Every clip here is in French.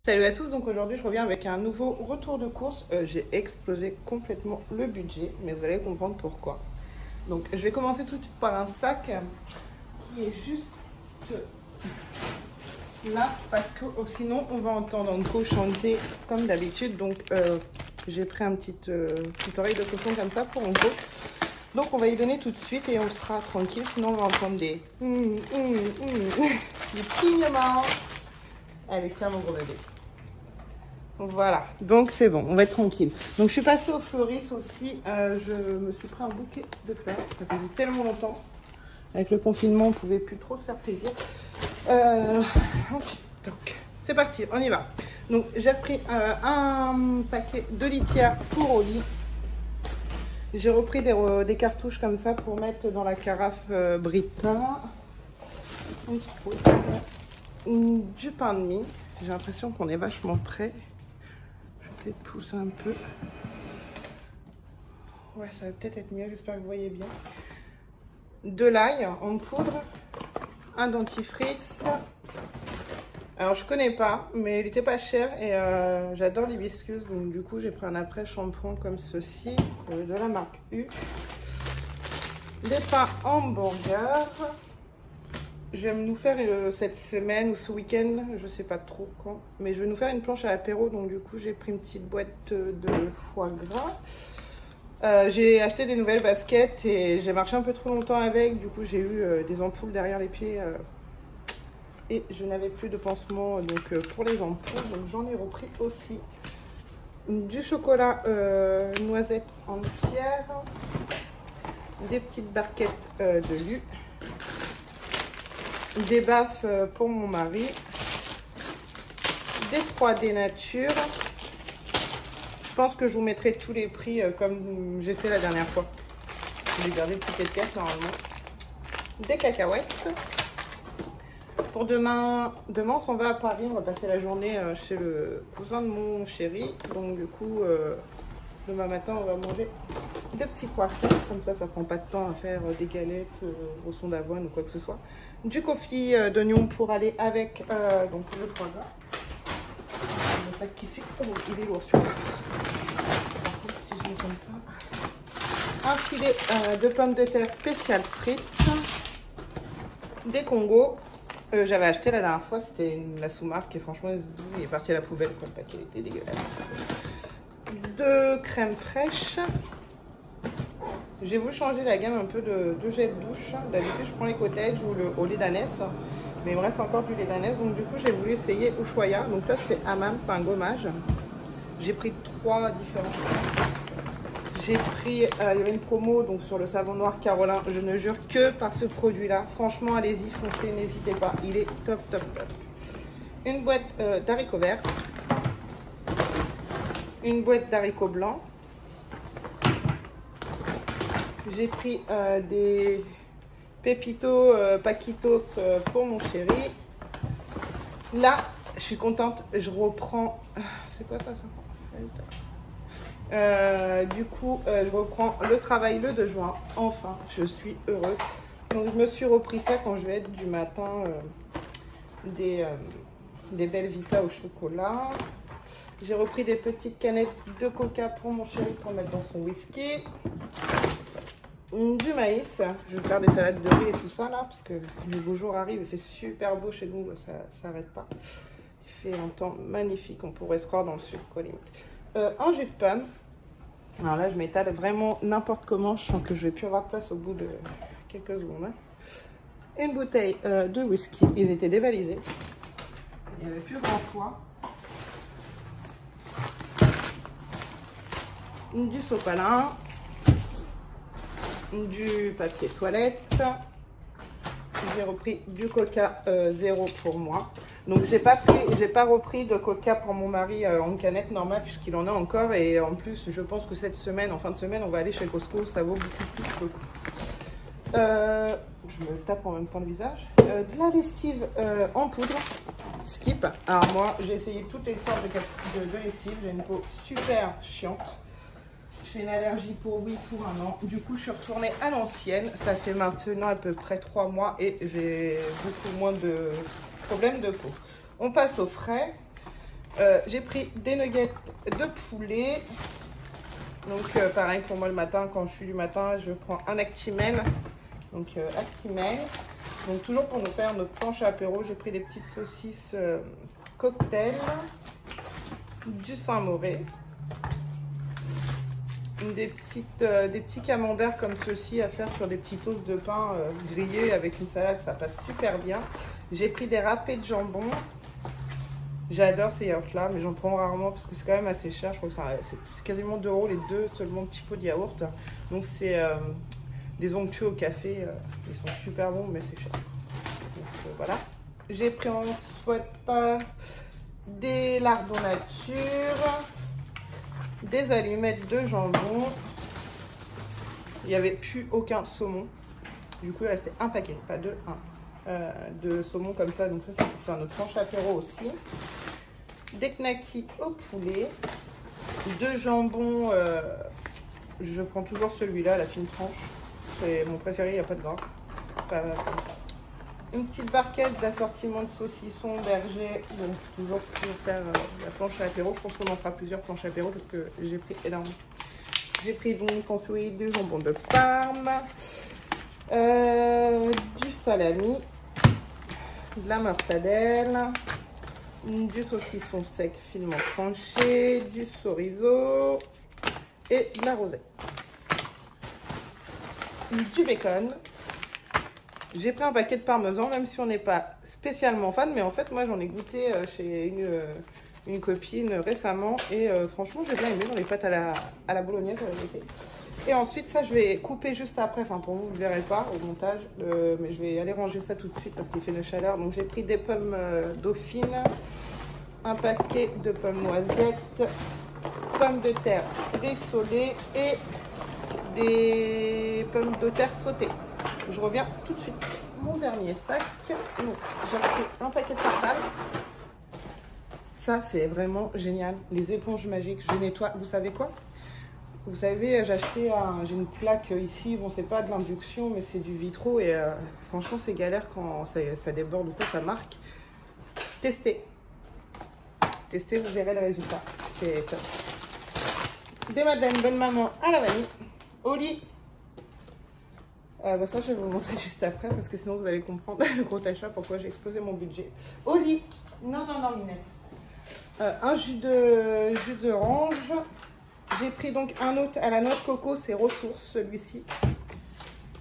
Salut à tous, donc aujourd'hui je reviens avec un nouveau retour de course. J'ai explosé complètement le budget, mais vous allez comprendre pourquoi. Donc je vais commencer tout de suite par un sac qui est juste là, parce que sinon on va entendre Anko chanter comme d'habitude. Donc j'ai pris un petite oreille de cochon comme ça pour Anko. Donc on va y donner tout de suite et on sera tranquille, sinon on va entendre des pignements. Allez, tiens mon gros bébé. Voilà, donc c'est bon, on va être tranquille. Donc je suis passée au fleuriste aussi, je me suis pris un bouquet de fleurs, ça faisait tellement longtemps. Avec le confinement, on ne pouvait plus trop se faire plaisir. Donc c'est parti, on y va. Donc j'ai repris un paquet de litières pour au lit. J'ai repris des cartouches comme ça pour mettre dans la carafe Brita. Du pain de mie, j'ai l'impression qu'on est vachement prêt. De pousser un peu. Ouais, ça va peut-être être mieux, j'espère que vous voyez bien. De l'ail en poudre, un dentifrice. Alors je connais pas, mais il était pas cher et j'adore l'hibiscus, donc du coup j'ai pris un après shampoing comme ceci, de la marque U. Des pains hamburger. Je vais nous faire cette semaine ou ce week-end, je sais pas trop quand, mais je vais nous faire une planche à apéro, donc du coup j'ai pris une petite boîte de foie gras. J'ai acheté des nouvelles baskets et j'ai marché un peu trop longtemps avec, du coup j'ai eu des ampoules derrière les pieds et je n'avais plus de pansement donc, pour les ampoules, donc j'en ai repris aussi. Du chocolat noisette entière, des petites barquettes de lu. Des baffes pour mon mari, des 3D nature. Je pense que je vous mettrai tous les prix comme j'ai fait la dernière fois. Je vais garder le petit étiquette normalement. Des cacahuètes. Pour demain, on s'en va à Paris. On va passer la journée chez le cousin de mon chéri. Donc du coup, demain matin, on va manger des petits croissants. Comme ça prend pas de temps à faire des galettes au son d'avoine ou quoi que ce soit. Du confit d'oignon pour aller avec donc le foie gras. Le sac qui suit, oh, il est lourd celui-là. Par contre, si je mets comme ça, un filet de pommes de terre spécial frites, des Congos. J'avais acheté la dernière fois, c'était la sous-marque et franchement, il est parti à la poubelle, quoi, le paquet était dégueulasse. De crème fraîche. J'ai voulu changer la gamme un peu de gel douche. D'habitude, je prends les cottages ou au lait d'ânesse. Mais il me reste encore du lait d'ânesse. Donc, du coup, j'ai voulu essayer Ushuaïa. Donc là, c'est Hammam, c'est un gommage. J'ai pris 3 différents. J'ai pris, il y avait une promo donc, sur le savon noir Carolin. Je ne jure que par ce produit-là. Franchement, allez-y, foncez, n'hésitez pas. Il est top, top, top. Une boîte d'haricots verts. Une boîte d'haricots blancs. J'ai pris des pépitos, paquitos pour mon chéri. Là, je suis contente, je reprends... C'est quoi ça du coup, je reprends le travail le 2 juin. Enfin, je suis heureuse. Donc, je me suis repris ça quand je vais être du matin des Belvita au chocolat. J'ai repris des petites canettes de coca pour mon chéri pour mettre dans son whisky. Du maïs, je vais faire des salades de riz et tout ça là, parce que le beau jour arrive, il fait super beau chez nous, ça n'arrête pas. Il fait un temps magnifique, on pourrait se croire dans le sud, quoi, limite. Un jus de pomme. Alors là, je m'étale vraiment n'importe comment, je sens que je vais plus avoir de place au bout de quelques secondes. Hein. Une bouteille de whisky, ils étaient dévalisés. Il n'y avait plus grand choix. Du sopalin. Du papier toilette. J'ai repris du coca zéro pour moi. Donc j'ai pas repris de coca pour mon mari en canette normale puisqu'il en a encore. Et en plus, je pense que cette semaine, en fin de semaine, on va aller chez Costco. Ça vaut beaucoup plus le coup. Je me tape en même temps le visage. De la lessive en poudre. Skip. Alors moi, j'ai essayé toutes les sortes de lessive. J'ai une peau super chiante. J'ai une allergie pour oui, pour un an. Du coup, je suis retournée à l'ancienne. Ça fait maintenant à peu près 3 mois et j'ai beaucoup moins de problèmes de peau. On passe au frais. J'ai pris des nuggets de poulet. Donc pareil pour moi le matin, quand je suis du matin, je prends un Actimel. Donc Actimel. Donc toujours pour nous faire notre planche à apéro, j'ai pris des petites saucisses cocktail, du Saint-Mauré, des petits camemberts comme ceci à faire sur des petits toasts de pain grillés avec une salade, ça passe super bien. J'ai pris des râpés de jambon. J'adore ces yaourts là, mais j'en prends rarement parce que c'est quand même assez cher. Je crois que c'est quasiment 2 € les deux, seulement petits pots de yaourt. Donc c'est des onctueux au café, ils sont super bons, mais c'est cher. Donc voilà. J'ai pris ensuite des lardons nature, des allumettes de jambon. Il n'y avait plus aucun saumon. Du coup, il restait un paquet, pas deux, un. De saumon comme ça, donc ça c'est pour faire notre planche apéro aussi. Des knackis au poulet, de jambon, je prends toujours celui-là, la fine tranche, c'est mon préféré, il n'y a pas de gras. Une petite barquette d'assortiment de saucissons berger, donc toujours pour faire la planche à apéro. Je pense qu'on en fera plusieurs planches à apéro parce que j'ai pris énormément. J'ai pris donc ensuite du jambon de Parme, du salami, de la mortadelle, du saucisson sec finement tranché, du chorizo et de la rosette. Du bacon. J'ai pris un paquet de parmesan, même si on n'est pas spécialement fan, mais en fait moi j'en ai goûté chez une copine récemment et franchement j'ai bien aimé dans les pâtes à la bolognaise. Et ensuite ça je vais couper juste après, enfin pour vous ne le verrez pas au montage, mais je vais aller ranger ça tout de suite parce qu'il fait une chaleur. Donc j'ai pris des pommes dauphines, un paquet de pommes noisettes, pommes de terre rissolées et des pommes de terre sautées. Je reviens tout de suite. Mon dernier sac, j'ai pris un paquet de tartare. Ça c'est vraiment génial, les éponges magiques. Je nettoie, vous savez quoi? Vous savez, j'ai acheté j'ai une plaque ici, bon c'est pas de l'induction mais c'est du vitro et franchement c'est galère quand ça déborde ou quoi, ça marque. Testez, vous verrez le résultat, c'est top. Des madeleines bonne maman à la vanille, au lit. Ça je vais vous montrer juste après parce que sinon vous allez comprendre le gros achat, pourquoi j'ai explosé mon budget. Au lit, non Minette. Un jus d'orange. J'ai pris donc un autre à la noix de coco, c'est Ressources celui-ci.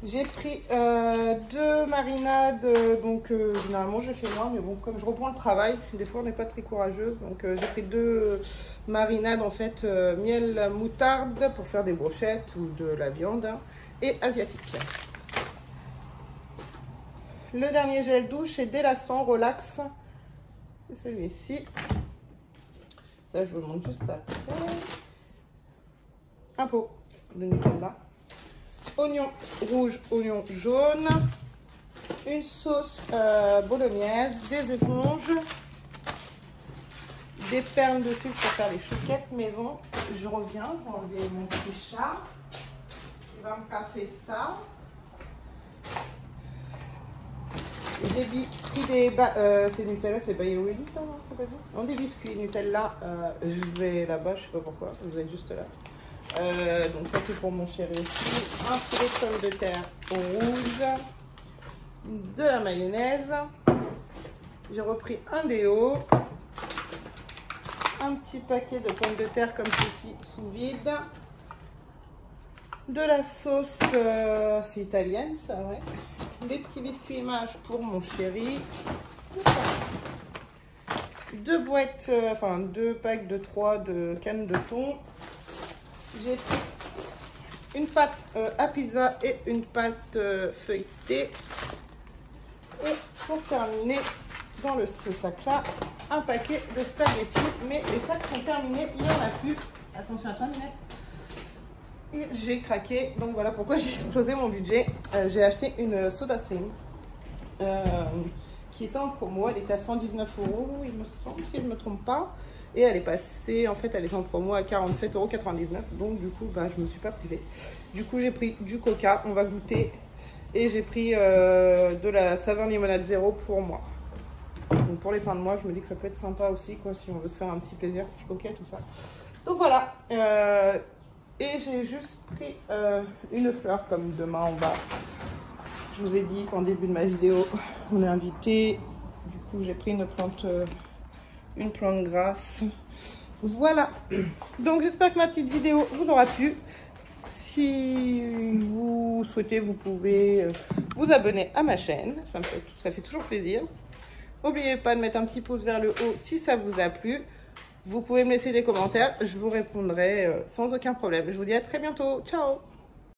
J'ai pris 2 marinades, donc généralement je fais moi, mais bon comme je reprends le travail, des fois on n'est pas très courageuse, donc j'ai pris 2 marinades en fait, miel moutarde pour faire des brochettes ou de la viande, hein, et asiatique. Le dernier gel douche est délassant, relax, c'est celui-ci. Ça je vous le montre juste après. Un pot de Nutella, oignon rouge, oignon jaune, une sauce bolognaise, des éponges, des perles de sucre pour faire les chouquettes maison. Je reviens pour enlever mon petit chat. Il va me casser ça. J'ai pris des c'est Nutella, c'est By Willy ça, non? C'est pas ça? Non, des biscuits Nutella. Je vais là-bas, je sais pas pourquoi, vous êtes juste là. Donc ça c'est pour mon chéri aussi. Un filet de pommes de terre rouge, de la mayonnaise. J'ai repris un déo, un petit paquet de pommes de terre comme ceci sous vide, de la sauce, c'est italienne ça, ouais. Des petits biscuits mâches pour mon chéri. 2 boîtes, enfin 2 packs de 3 de cannes de thon. J'ai pris une pâte à pizza et une pâte feuilletée. Et pour terminer, dans ce sac-là, un paquet de spaghettis. Mais les sacs sont terminés, il n'y en a plus. Attention à toi, Minette. Et j'ai craqué. Donc voilà pourquoi j'ai explosé mon budget. J'ai acheté une SodaStream qui était en promo. Elle était à 119 €, il me semble, si je ne me trompe pas. Et elle est passée, en fait, elle est en promo à 47,99 €. Donc, du coup, je ne me suis pas privée. Du coup, j'ai pris du coca, on va goûter. Et j'ai pris de la saveur limonade zéro pour moi. Donc pour les fins de mois, je me dis que ça peut être sympa aussi, quoi, si on veut se faire un petit plaisir, petit coquet, tout ça. Donc voilà. Et j'ai juste pris une fleur, comme demain on va. Je vous ai dit qu'en début de ma vidéo, on est invité. Du coup, j'ai pris une plante grasse. Voilà. Donc j'espère que ma petite vidéo vous aura plu. Si vous souhaitez, vous pouvez vous abonner à ma chaîne. Ça fait toujours plaisir. N'oubliez pas de mettre un petit pouce vers le haut si ça vous a plu. Vous pouvez me laisser des commentaires. Je vous répondrai sans aucun problème. Je vous dis à très bientôt. Ciao!